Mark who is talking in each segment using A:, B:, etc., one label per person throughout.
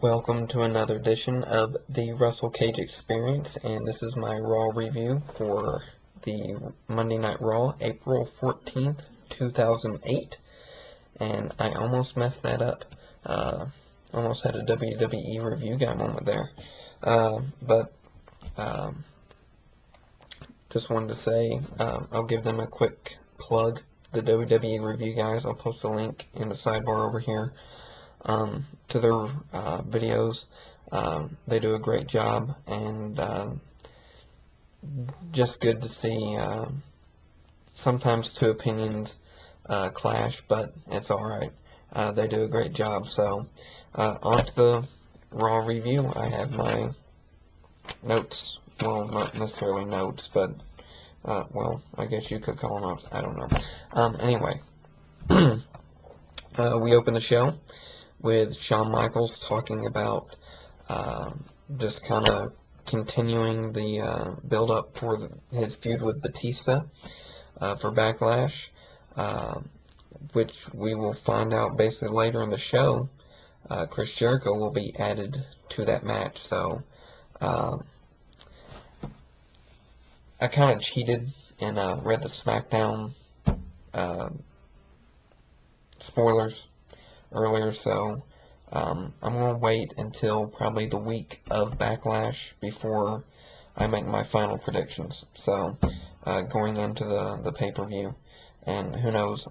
A: Welcome to another edition of the Russell Cage Experience, and this is my Raw review for the Monday Night Raw, April 14th, 2008, and I almost messed that up. Almost had a WWE review guy moment there, but just wanted to say I'll give them a quick plug. The WWE review guys, I'll post a link in the sidebar over here to their videos. They do a great job, and just good to see sometimes two opinions clash, but it's alright. They do a great job. So on to the Raw review. I have my notes, well, not necessarily notes, but well, I guess you could call them notes, I don't know. Anyway, we open the show with Shawn Michaels talking about just kind of continuing the build-up for his feud with Batista for Backlash, which we will find out basically later in the show. Chris Jericho will be added to that match, so I kind of cheated and read the SmackDown spoilers earlier, so I'm going to wait until probably the week of Backlash before I make my final predictions. So going into the pay-per-view, and who knows,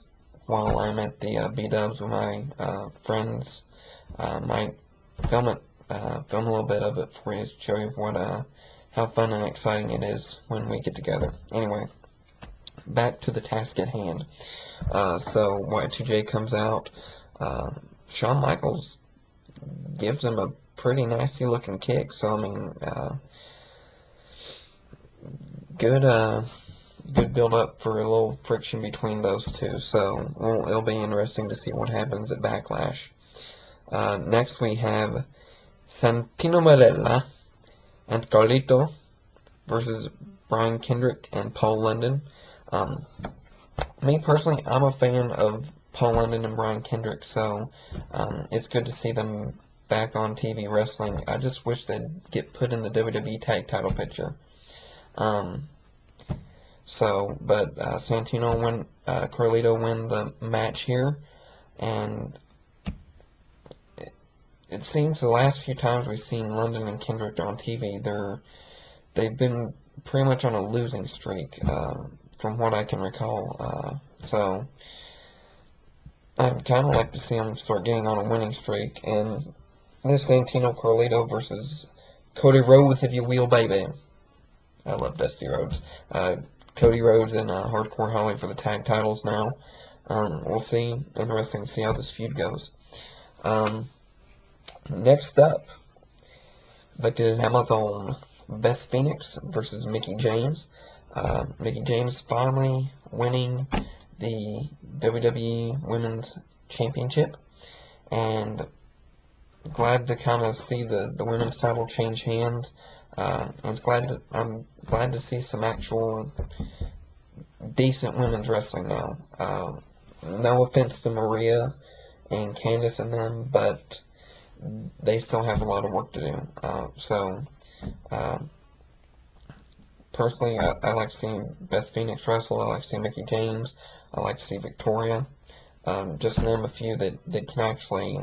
A: while I'm at the B-Dubs with my friends, might film a little bit of it for you to show you how fun and exciting it is when we get together. Anyway, back to the task at hand. So Y2J comes out. Shawn Michaels gives him a pretty nasty looking kick. So I mean, good build up for a little friction between those two. So it'll be interesting to see what happens at Backlash. Next we have Santino Marella and Carlito versus Brian Kendrick and Paul London. Me personally, I'm a fan of Paul London and Brian Kendrick, so it's good to see them back on TV wrestling. I just wish they'd get put in the WWE tag title picture. But Santino Carlito win the match here, and it seems the last few times we've seen London and Kendrick on TV, they've been pretty much on a losing streak, from what I can recall. So I'd kind of like to see them start getting on a winning streak. And this Santino Carlito versus Cody Rhodes, if you will, baby. I love Dusty Rhodes. Cody Rhodes and Hardcore Holly for the tag titles now. We'll see. Interesting to see how this feud goes. Next up, the Amazon, Beth Phoenix versus Mickie James. Mickie James finally winning the WWE Women's Championship, and glad to kind of see the women's title change hands. I'm glad to see some actual decent women's wrestling now. No offense to Maria and Candice and them, but they still have a lot of work to do. Personally, I like seeing Beth Phoenix wrestle. I like seeing Mickie James. I like to see Victoria. Just name a few that can actually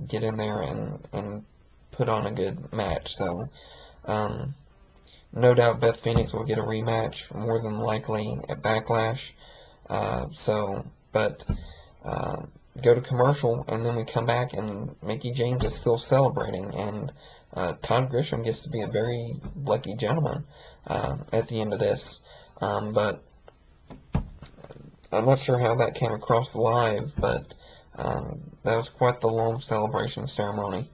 A: get in there and put on a good match. So, no doubt Beth Phoenix will get a rematch, more than likely at Backlash. Go to commercial, and then we come back, and Mickie James is still celebrating, and Todd Grisham gets to be a very lucky gentleman at the end of this. But I'm not sure how that came across live, but that was quite the long celebration ceremony.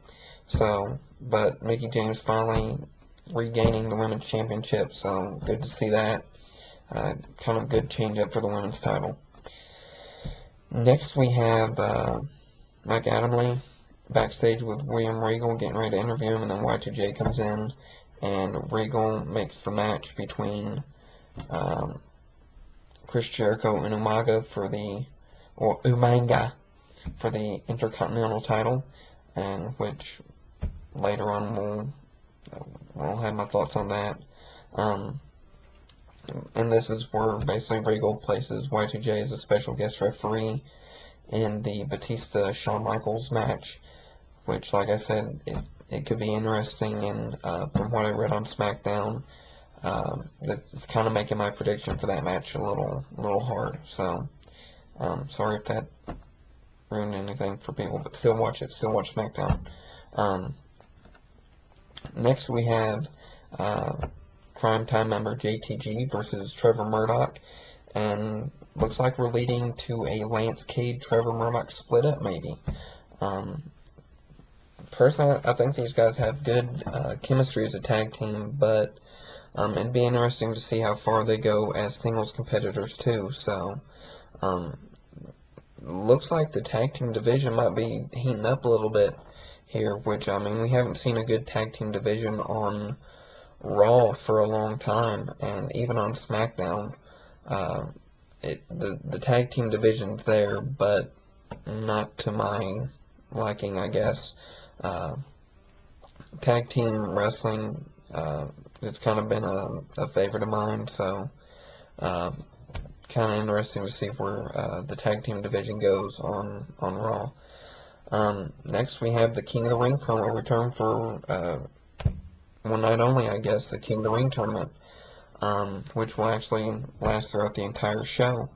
A: But Mickie James finally regaining the women's championship, so good to see that. Kind of good change up for the women's title. Next we have Mike Adamle backstage with William Regal, getting ready to interview him, and then Y2J comes in, and Regal makes the match between Chris Jericho and Umaga for the Intercontinental title, and which later on we'll have my thoughts on that. Um, and this is where basically Regal places Y2J as a special guest referee in the Batista-Shawn Michaels match, which, like I said, it could be interesting, and from what I read on SmackDown, it's kind of making my prediction for that match a little hard. So, sorry if that ruined anything for people, but still watch it. Still watch SmackDown. Next we have Crime Time member JTG versus Trevor Murdoch, and looks like we're leading to a Lance Cade Trevor Murdoch split up maybe. Personally, I think these guys have good chemistry as a tag team, but it'd be interesting to see how far they go as singles competitors too. So, looks like the tag team division might be heating up a little bit here, which, I mean, we haven't seen a good tag team division on Raw for a long time, and even on SmackDown, the tag team division's there, but not to my liking, I guess. Tag team wrestling, it's kind of been a favorite of mine, so kind of interesting to see where the tag team division goes on Raw. Next, we have the King of the Ring promo return for one night only, I guess, the King of the Ring tournament, which will actually last throughout the entire show,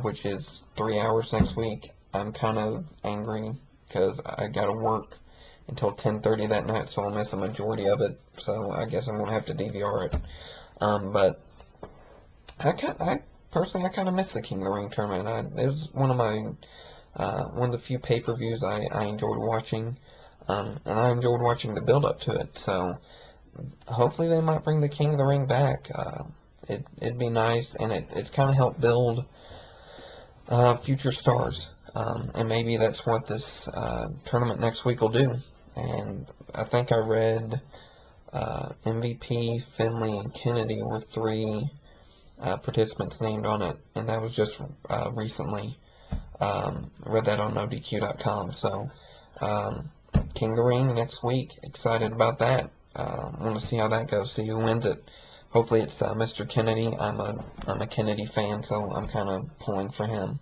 A: which is 3 hours next week. I'm kind of angry because I got to work until 10:30 that night, so I'll miss a majority of it. So I guess I'm gonna have to DVR it. But I personally kind of miss the King of the Ring tournament. It was one of the few pay-per-views I enjoyed watching, and I enjoyed watching the build-up to it. So hopefully they might bring the King of the Ring back. It'd be nice, and it's kind of helped build future stars. And maybe that's what this tournament next week will do. And I think I read MVP, Finley, and Kennedy were three participants named on it, and that was just recently. Read that on NoDQ.com. So, King of the Ring next week. Excited about that. Want to see how that goes. See who wins it. Hopefully it's Mr. Kennedy. I'm a Kennedy fan, so I'm kind of pulling for him.